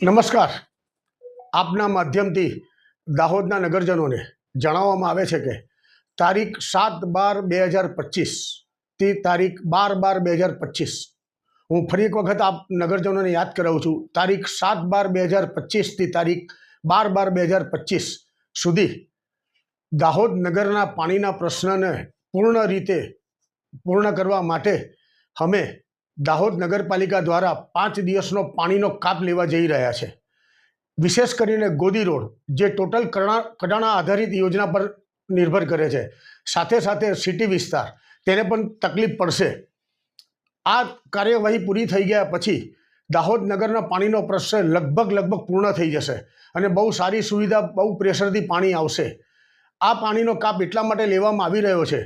નમસ્કાર। આપના માધ્યમથી દાહોદના નગરજનોને જણાવવામાં આવે છે કે તારીખ 7/12/2025 થી તારીખ 12/12/2025 હું ફરી એક વખત આપ નગરજનોને યાદ કરાવું છું। તારીખ 7/12/2025 થી તારીખ 12/12/2025 સુધી દાહોદ નગરના પાણીના પ્રશ્નને પૂર્ણ કરવા માટે અમે દાહોદ નગરપાલિકા દ્વારા 5 દિવસનો પાણીનો કાપ લેવા જઈ રહ્યા છે। વિશેષ કરીને ગોદી રોડ જે ટોટલ કડાણા આધારિત યોજના પર નિર્ભર કરે છે, સાથે સાથે સિટી વિસ્તાર તેને પણ તકલીફ પડશે। આ કાર્યવાહી પૂરી થઈ ગયા પછી દાહોદ નગરના પાણીનો પ્રશ્ન લગભગ પૂર્ણ થઈ જશે અને બહુ સારી સુવિધા, બહુ પ્રેશરથી પાણી આવશે। આ પાણીનો કાપ એટલા માટે લેવામાં આવી રહ્યો છે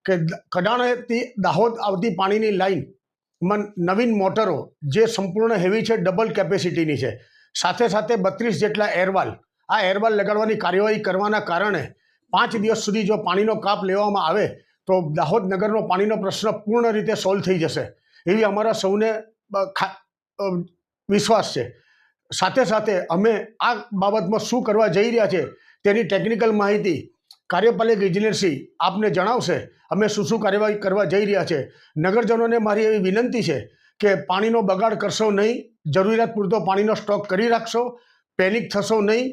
કે કડાણાથી દાહોદ આવતી પાણીની લાઈનમાં નવીન મોટરો જે સંપૂર્ણ હેવી છે, ડબલ કેપેસિટીની છે, સાથે સાથે 32 જેટલા એરવાલ લગાડવાની કાર્યવાહી કરવાના કારણે 5 દિવસ સુધી જો પાણીનો કાપ લેવામાં આવે તો દાહોદ નગરનો પાણીનો પ્રશ્ન પૂર્ણ રીતે સોલ્વ થઈ જશે એવી અમારા સૌને વિશ્વાસ છે। સાથે સાથે અમે આ બાબતમાં શું કરવા જઈ રહ્યા છે તેની ટેકનિકલ માહિતી કાર્યપાલક ઇજનેરશ્રી આપને જણાવશે। અમે શું કાર્યવાહી કરવા જઈ રહ્યા છે। નગરજનોને મારી એવી વિનંતી છે કે પાણીનો બગાડ કરશો નહીં, જરૂરિયાત પૂરતો પાણીનો સ્ટોક કરી રાખશો, પેનિક થશો નહીં।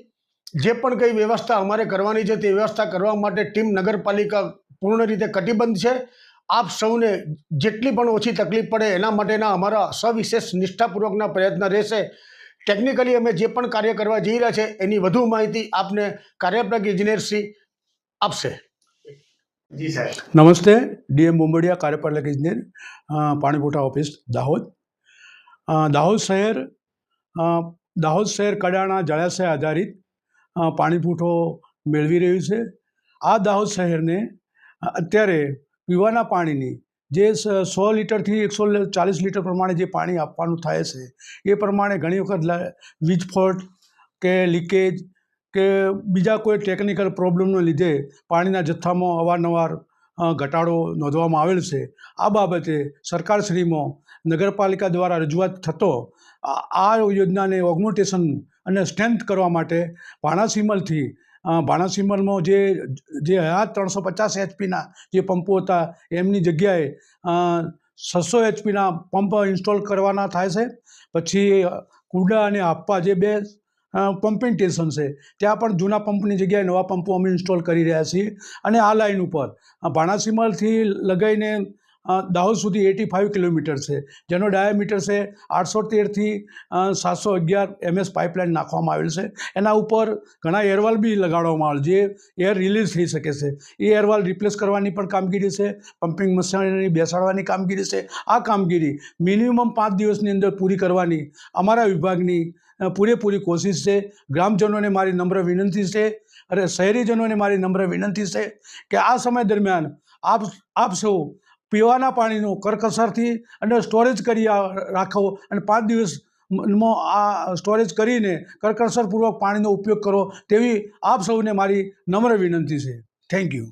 જે પણ કંઈ વ્યવસ્થા અમારે કરવાની છે તે વ્યવસ્થા કરવા માટે ટીમ નગરપાલિકા પૂર્ણ રીતે કટિબદ્ધ છે। આપ સૌને જેટલી પણ ઓછી તકલીફ પડે એના માટેના અમારા સવિશેષ નિષ્ઠાપૂર્વકના પ્રયત્ન રહેશે। ટેકનિકલી અમે જે પણ કાર્ય કરવા જઈ રહ્યા છે એની વધુ માહિતી આપને કાર્યપાલક ઇજનેરશ્રી આપશે। જી સાહેબ, નમસ્તે। ડીએમ બોમ્બડિયા, કાર્યપાલક ઇજનેર, પાણી પુરવઠા ઓફિસ, દાહોદ। દાહોદ શહેર કડાણા જળાશય આધારિત પાણી પુરવઠો મેળવી રહ્યું છે। આ દાહોદ શહેરને અત્યારે પીવાના પાણીની જે 100 લીટરથી 140 લીટર પ્રમાણે જે પાણી આપવાનું થાય છે એ પ્રમાણે ઘણી વખત વીજ ફોલ્ટ કે લીકેજ કે બીજા કોઈ ટેકનિકલ પ્રોબ્લેમને લીધે પાણીના જથ્થામાં અવારનવાર ઘટાડો નોંધવામાં આવેલ છે। આ બાબતે સરકારશ્રીમાં નગરપાલિકા દ્વારા રજૂઆત થતો આ યોજનાને ઓગમેન્ટેશન અને સ્ટ્રેન્થ કરવા માટે ભાણાસીમલમાં જે 350 એચપીના જે પંપો હતા એમની જગ્યાએ 600 એચપીના પંપ ઇન્સ્ટોલ કરવાના થાય છે। પછી કુડા અને હાપ્પા જે 2 પમ્પિંગ સ્ટેશન છે ત્યાં પણ જૂના પંપની જગ્યાએ નવા પંપો અમે ઇન્સ્ટોલ કરી રહ્યા છીએ। અને આ લાઇન ઉપર ભાણાસીમલથી લગાવીને દાહોદ સુધી 85 કિલોમીટર છે, જેનો ડાયામીટર છે 813થી 711 MS પાઇપલાઇન નાખવામાં આવેલ છે। એના ઉપર ઘણા એરવાલ બી લગાડવામાં આવેલ જે એર રિલીઝ થઈ શકે છે। એ એરવાલ રિપ્લેસ કરવાની પણ કામગીરી છે, પમ્પિંગ મશીનરી બેસાડવાની કામગીરી છે। આ કામગીરી મિનિમમ 5 દિવસની અંદર પૂરી કરવાની અમારા વિભાગની પૂરેપૂરી કોશિશ છે। ગ્રામજનોને મારી નમ્ર વિનંતી છે અને શહેરીજનોને મારી નમ્ર વિનંતી છે કે આ સમય દરમિયાન આપ સૌ પીવાના પાણીનો કરકસરથી અને સ્ટોરેજ કરી રાખો અને 5 દિવસમાં આ સ્ટોરેજ કરીને કરકસરપૂર્વક પાણીનો ઉપયોગ કરો તેવી આપ સૌને મારી નમ્ર વિનંતી છે। Thank you.